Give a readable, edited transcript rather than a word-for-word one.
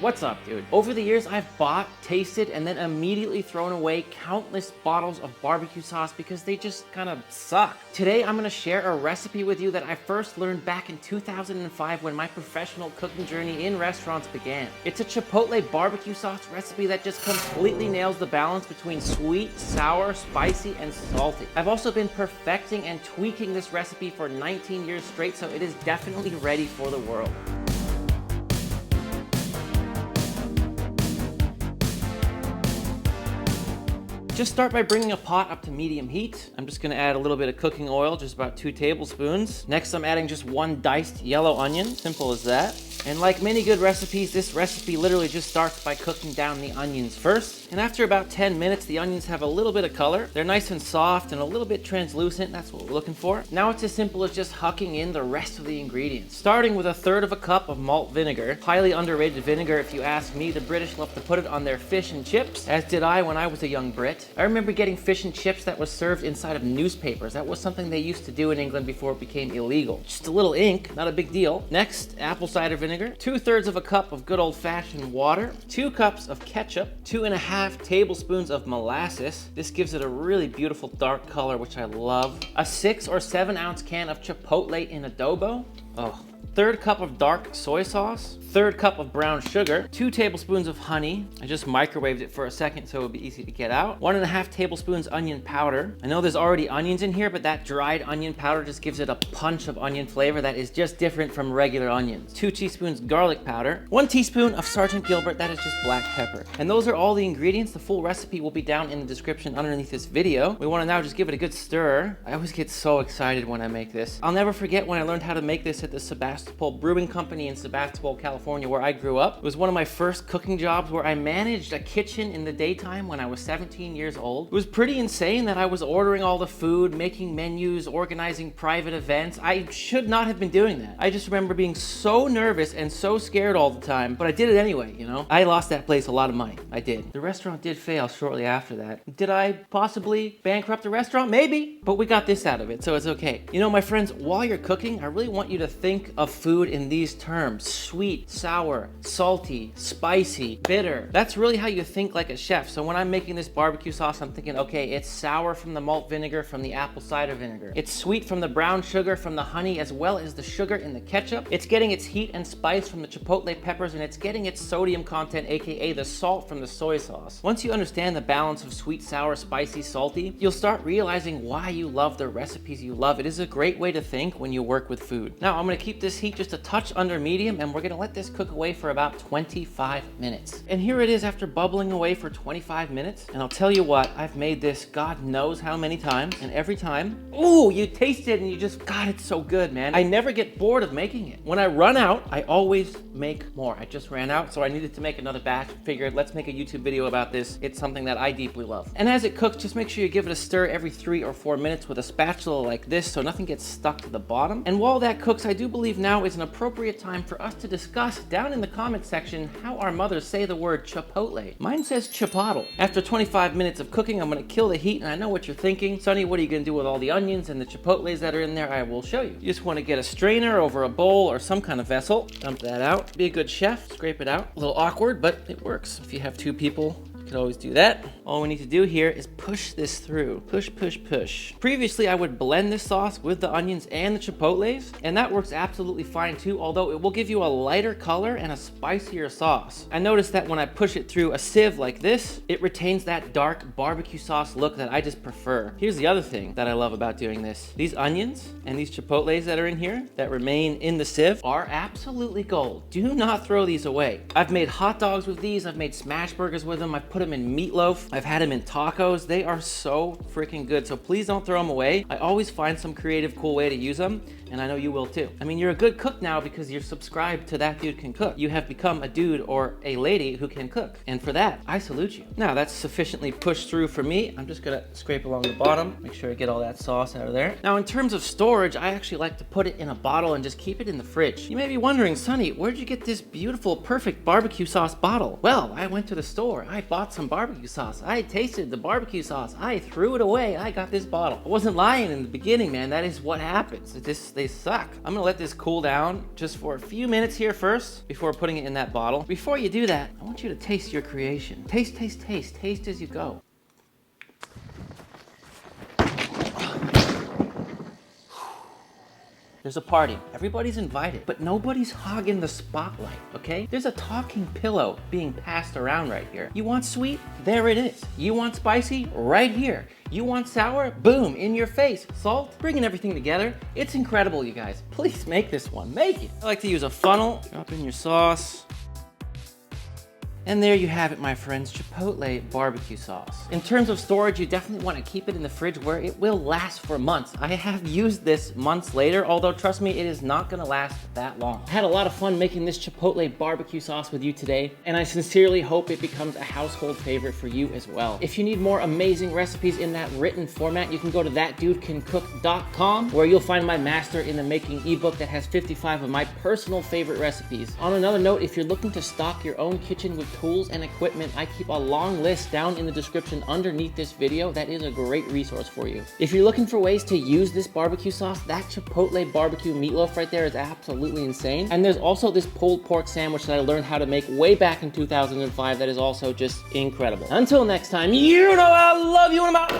What's up, dude? Over the years, I've bought, tasted, and then immediately thrown away countless bottles of barbecue sauce because they just kind of suck. Today, I'm gonna share a recipe with you that I first learned back in 2005 when my professional cooking journey in restaurants began. It's a Chipotle barbecue sauce recipe that just completely nails the balance between sweet, sour, spicy, and salty. I've also been perfecting and tweaking this recipe for 19 years straight, so it is definitely ready for the world. Just start by bringing a pot up to medium heat. I'm just gonna add a little bit of cooking oil, just about 2 tablespoons. Next, I'm adding just 1 diced yellow onion, simple as that. And like many good recipes, this recipe literally just starts by cooking down the onions first. And after about 10 minutes, the onions have a little bit of color. They're nice and soft and a little bit translucent. That's what we're looking for. Now it's as simple as just hucking in the rest of the ingredients. Starting with 1/3 cup of malt vinegar. Highly underrated vinegar if you ask me. The British love to put it on their fish and chips, as did I when I was a young Brit. I remember getting fish and chips that was served inside of newspapers. That was something they used to do in England before it became illegal. Just a little ink, not a big deal. Next, apple cider vinegar. 2/3 cup of good old-fashioned water. 2 cups of ketchup. 2.5 tablespoons of molasses. This gives it a really beautiful dark color, which I love. A 6 or 7 ounce can of Chipotle in adobo. Oh. 1/3 cup of dark soy sauce, 1/3 cup of brown sugar, 2 tablespoons of honey. I just microwaved it for a second so it would be easy to get out. 1.5 tablespoons onion powder. I know there's already onions in here, but that dried onion powder just gives it a punch of onion flavor that is just different from regular onions. 2 teaspoons garlic powder, 1 teaspoon of Sergeant Gilbert, that is just black pepper. And those are all the ingredients. The full recipe will be down in the description underneath this video. We want to now just give it a good stir. I always get so excited when I make this. I'll never forget when I learned how to make this at the Sebastopol Brewing Company in Sebastopol, California, where I grew up. It was one of my first cooking jobs where I managed a kitchen in the daytime when I was 17 years old. It was pretty insane that I was ordering all the food, making menus, organizing private events. I should not have been doing that. I just remember being so nervous and so scared all the time, but I did it anyway, you know? I lost that place a lot of money. I did. The restaurant did fail shortly after that. Did I possibly bankrupt the restaurant? Maybe, but we got this out of it, so it's okay. You know, my friends, while you're cooking, I really want you to think of food in these terms: sweet, sour, salty, spicy, bitter. That's really how you think like a chef. So when I'm making this barbecue sauce, I'm thinking, okay, it's sour from the malt vinegar, from the apple cider vinegar. It's sweet from the brown sugar, from the honey, as well as the sugar in the ketchup. It's getting its heat and spice from the chipotle peppers, and it's getting its sodium content, aka the salt, from the soy sauce. Once you understand the balance of sweet, sour, spicy, salty, you'll start realizing why you love the recipes you love. It is a great way to think when you work with food. Now, I'm gonna keep this heat just a touch under medium, and we're gonna let this cook away for about 25 minutes. And here it is after bubbling away for 25 minutes. And I'll tell you what, I've made this God knows how many times, and every time, ooh, you taste it and you just, God, it's so good, man. I never get bored of making it. When I run out, I always make more. I just ran out, so I needed to make another batch. Figured, let's make a YouTube video about this. It's something that I deeply love. And as it cooks, just make sure you give it a stir every 3 or 4 minutes with a spatula like this so nothing gets stuck to the bottom. And while that cooks, I do believe now is an appropriate time for us to discuss down in the comment section how our mothers say the word Chipotle. Mine says Chipotle. After 25 minutes of cooking, I'm gonna kill the heat, and I know what you're thinking. Sonny, what are you gonna do with all the onions and the Chipotles that are in there? I will show you. You just wanna get a strainer over a bowl or some kind of vessel, dump that out. Be a good chef, scrape it out. A little awkward, but it works. If you have 2 people, you can always do that. All we need to do here is push this through. Push, push, push. Previously, I would blend this sauce with the onions and the Chipotles, and that works absolutely fine too, although it will give you a lighter color and a spicier sauce. I noticed that when I push it through a sieve like this, it retains that dark barbecue sauce look that I just prefer. Here's the other thing that I love about doing this. These onions and these Chipotles that are in here, that remain in the sieve, are absolutely gold. Do not throw these away. I've made hot dogs with these. I've made smash burgers with them. I've put them in meatloaf. I've had them in tacos. They are so freaking good. So please don't throw them away. I always find some creative, cool way to use them, and I know you will too. I mean, you're a good cook now because you're subscribed to That Dude Can Cook. You have become a dude or a lady who can cook. And for that, I salute you. Now that's sufficiently pushed through for me. I'm just gonna scrape along the bottom, make sure I get all that sauce out of there. Now in terms of storage, I actually like to put it in a bottle and just keep it in the fridge. You may be wondering, Sonny, where'd you get this beautiful, perfect barbecue sauce bottle? Well, I went to the store. I bought some barbecue sauce. I tasted the barbecue sauce. I threw it away. I got this bottle. I wasn't lying in the beginning, man. That is what happens. they suck. I'm gonna let this cool down just for a few minutes here first before putting it in that bottle. Before you do that, I want you to taste your creation. Taste, taste, taste, taste as you go. There's a party. Everybody's invited, but nobody's hogging the spotlight, okay? There's a talking pillow being passed around right here. You want sweet? There it is. You want spicy? Right here. You want sour? Boom, in your face. Salt? Bringing everything together. It's incredible, you guys. Please make this one. Make it. I like to use a funnel. Drop in your sauce. And there you have it, my friends, Chipotle BBQ sauce. In terms of storage, you definitely want to keep it in the fridge where it will last for months. I have used this months later, although trust me, it is not gonna last that long. I had a lot of fun making this Chipotle BBQ sauce with you today, and I sincerely hope it becomes a household favorite for you as well. If you need more amazing recipes in that written format, you can go to ThatDudeCanCook.com, where you'll find my Master in the Making ebook that has 55 of my personal favorite recipes. On another note, if you're looking to stock your own kitchen with tools and equipment, I keep a long list down in the description underneath this video. That is a great resource for you. If you're looking for ways to use this barbecue sauce, that Chipotle barbecue meatloaf right there is absolutely insane. And there's also this pulled pork sandwich that I learned how to make way back in 2005 that is also just incredible. Until next time, you know I love you and I'm out.